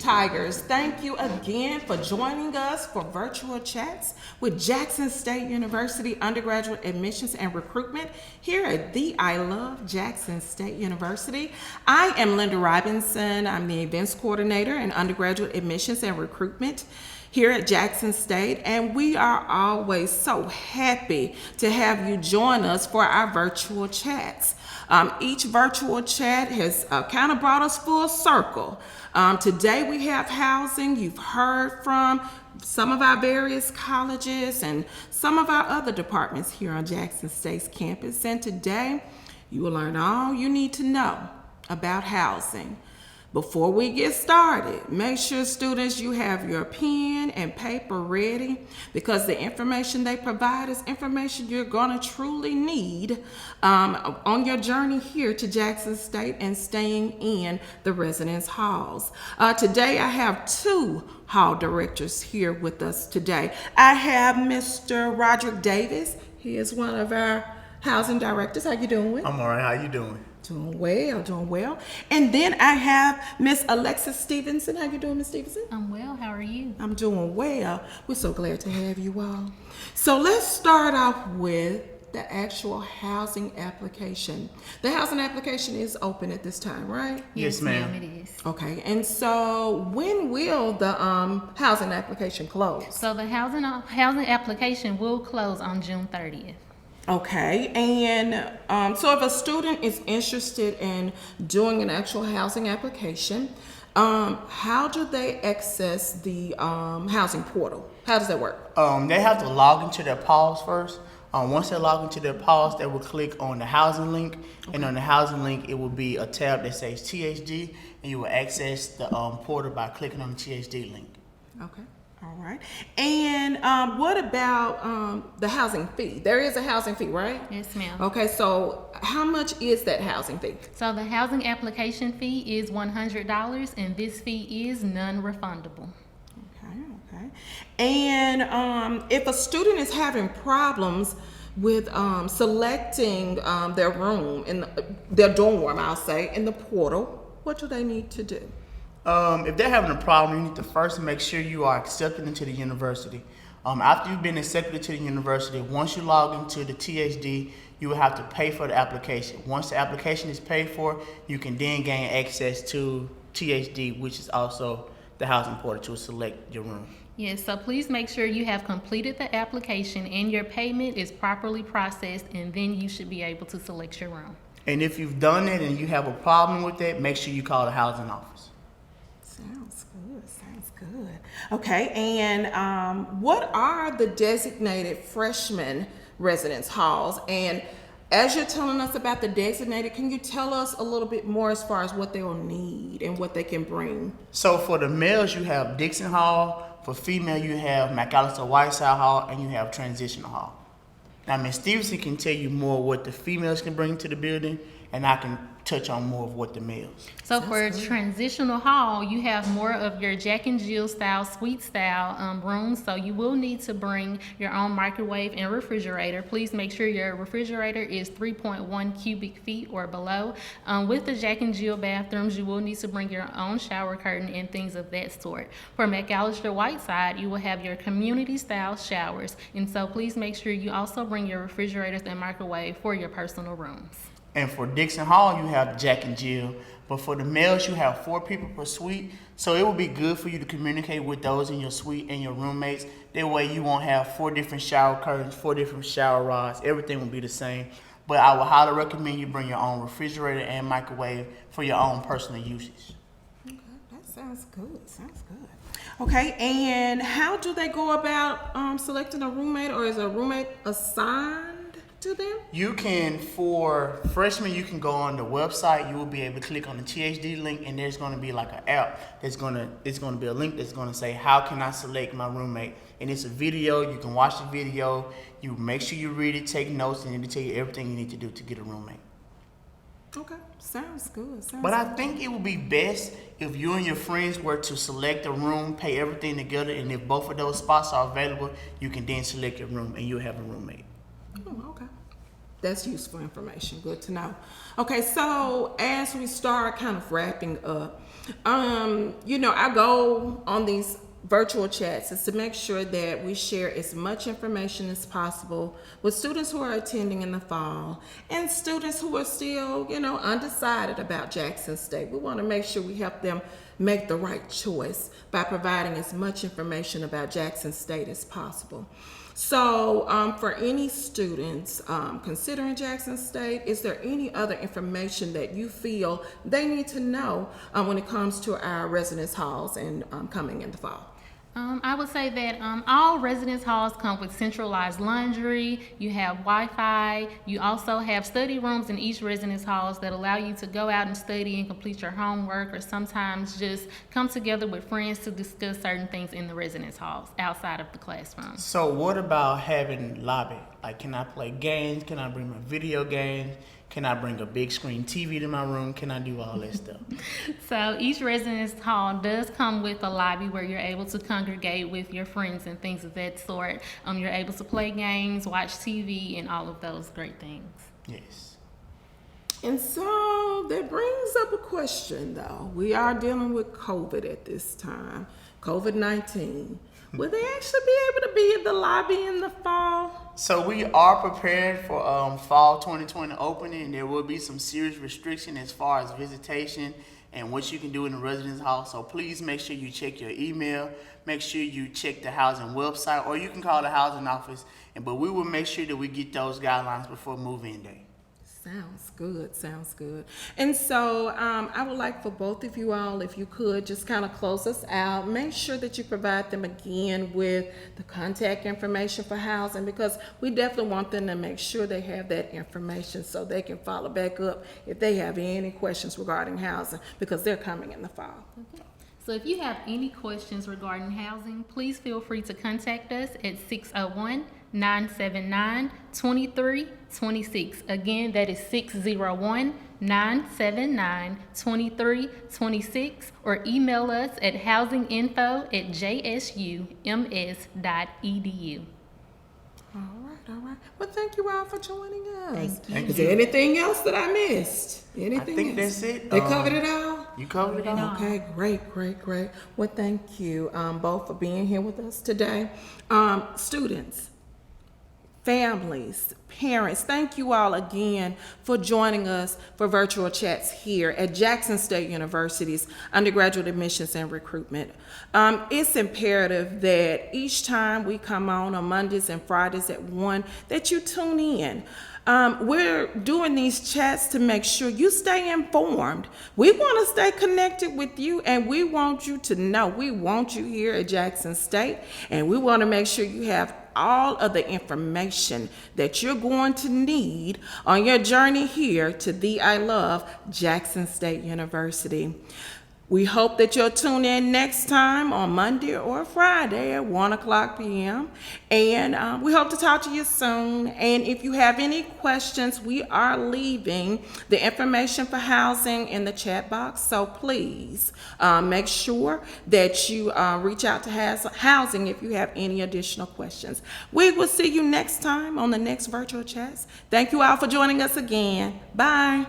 Tigers, thank you again for joining us for virtual chats with Jackson State University undergraduate admissions and recruitment here at the I Love Jackson State University. I am Linda Robinson. I'm the events coordinator and undergraduate admissions and recruitment here at Jackson State, and we are always so happy to have you join us for our virtual chats. Each virtual chat has kind of brought us full circle. Today we have housing. You've heard from some of our various colleges and some of our other departments here on Jackson State's campus, and today you will learn all you need to know about housing. Before we get started, make sure students you have your pen and paper ready, because the information they provide is information you're going to truly need on your journey here to Jackson State and staying in the residence halls. Today I have two hall directors here with us today. I have Mr. Roderick Davis. He is one of our housing directors. How you doing? I'm all right. How you doing? Doing well. And then I have Miss Alexis Stevenson. How you doing, Miss Stevenson? I'm well. How are you? I'm doing well. We're so glad to have you all. So let's start off with the actual housing application. The housing application is open at this time, right? Yes, ma'am. It is. Okay. And so when will the housing application close? So the housing application will close on June 30th. Okay, and so if a student is interested in doing an actual housing application, how do they access the housing portal? How does that work? They have to log into their PAWS first. Once they log into their PAWS, they will click on the housing link, and on the housing link, it will be a tab that says THD, and you will access the portal by clicking on the THD link. Okay. All right. And what about the housing fee? There is a housing fee, right? Yes, ma'am. Okay, so how much is that housing fee? So the housing application fee is $100, and this fee is non-refundable. Okay. And if a student is having problems with selecting their room in their dorm, I'll say, in the portal, what do they need to do? If they're having a problem, you need to first make sure you are accepted into the university. After you've been accepted into the university, once you log into the THD, you will have to pay for the application. Once the application is paid for, you can then gain access to THD, which is also the housing portal, to select your room. Yes, so please make sure you have completed the application and your payment is properly processed, and then you should be able to select your room. And if you've done it and you have a problem with that, make sure you call the housing office. Sounds good. Okay, and what are the designated freshman residence halls? And as you're telling us about the designated, can you tell us a little bit more as far as what they will need and what they can bring? So for the males, you have Dixon Hall. For female, you have McAllister Whiteside Hall, and you have Transitional Hall. Now, Ms. Stevenson can tell you more what the females can bring to the building, and I can touch on more of what the males. So for transitional hall, you have more of your Jack and Jill style, suite style rooms. So you will need to bring your own microwave and refrigerator. Please make sure your refrigerator is 3.1 cubic feet or below. With the Jack and Jill bathrooms, you will need to bring your own shower curtain and things of that sort. For McAllister Whiteside, you will have your community style showers. And so please make sure you also bring your refrigerators and microwave for your personal rooms. And for Dixon Hall, you have Jack and Jill. But for the males, you have 4 people per suite. So it would be good for you to communicate with those in your suite and your roommates. That way you won't have 4 different shower curtains, 4 different shower rods. Everything will be the same. But I would highly recommend you bring your own refrigerator and microwave for your own personal usage. Okay, that sounds good. Okay, and how do they go about selecting a roommate, or is a roommate assigned to them? You can, for freshmen, you can go on the website. You will be able to click on the THD link, and there's going to be like an app it's going to be a link that's going to say, how can I select my roommate? And it's a video. You can watch the video. You make sure you read it, take notes, and it'll tell you everything you need to do to get a roommate. Okay, sounds good. But I think it would be best if you and your friends were to select a room, pay everything together, and if both of those spots are available, you can then select your room and you'll have a roommate. Oh, okay. That's useful information. Good to know. Okay, so as we start kind of wrapping up, I go on these virtual chats is to make sure that we share as much information as possible with students who are attending in the fall and students who are still, undecided about Jackson State. We want to make sure we help them make the right choice by providing as much information about Jackson State as possible. So for any students considering Jackson State, is there any other information that you feel they need to know when it comes to our residence halls and coming in the fall? I would say that all residence halls come with centralized laundry. You have Wi-Fi. You also have study rooms in each residence halls that allow you to go out and study and complete your homework, or sometimes just come together with friends to discuss certain things in the residence halls outside of the classroom. So what about having lobby? Like, can I play games? Can I bring my video games? Can I bring a big screen TV to my room? Can I do all that stuff? So each residence hall does come with a lobby where you're able to congregate with your friends and things of that sort. You're able to play games, watch TV, and all of those great things. Yes. And so that brings up a question, though. We are dealing with COVID at this time, COVID-19. Will they actually be able to be in the lobby in the fall? So we are prepared for fall 2020 opening. There will be some serious restriction as far as visitation and what you can do in the residence hall. So please make sure you check your email. Make sure you check the housing website, or you can call the housing office. But we will make sure that we get those guidelines before move-in day. Sounds good, sounds good. And so I would like for both of you all, if you could, just kind of close us out. Make sure that you provide them again with the contact information for housing, because we definitely want them to make sure they have that information so they can follow back up if they have any questions regarding housing, because they're coming in the fall. Okay. So if you have any questions regarding housing, please feel free to contact us at 601-979-2326. Again, that is 601-979-2326, or email us at housinginfo@jsums.edu. All right. Well, thank you all for joining us. Thank you. Is there anything else that I missed? Anything I think else? that's it. They covered it all? You covered it all. Okay, great. Well, thank you both for being here with us today. Students, families, parents, thank you all again for joining us for virtual chats here at Jackson State University's undergraduate admissions and recruitment. It's imperative that each time we come on Mondays and Fridays at 1, that you tune in. We're doing these chats to make sure you stay informed. We want to stay connected with you, and we want you to know we want you here at Jackson State, and we want to make sure you have all of the information that you're going to need on your journey here to the I Love Jackson State University. We hope that you'll tune in next time on Monday or Friday at 1:00 p.m. And we hope to talk to you soon. And if you have any questions, we are leaving the information for housing in the chat box. So please make sure that you reach out to housing if you have any additional questions. We will see you next time on the next virtual chats. Thank you all for joining us again. Bye.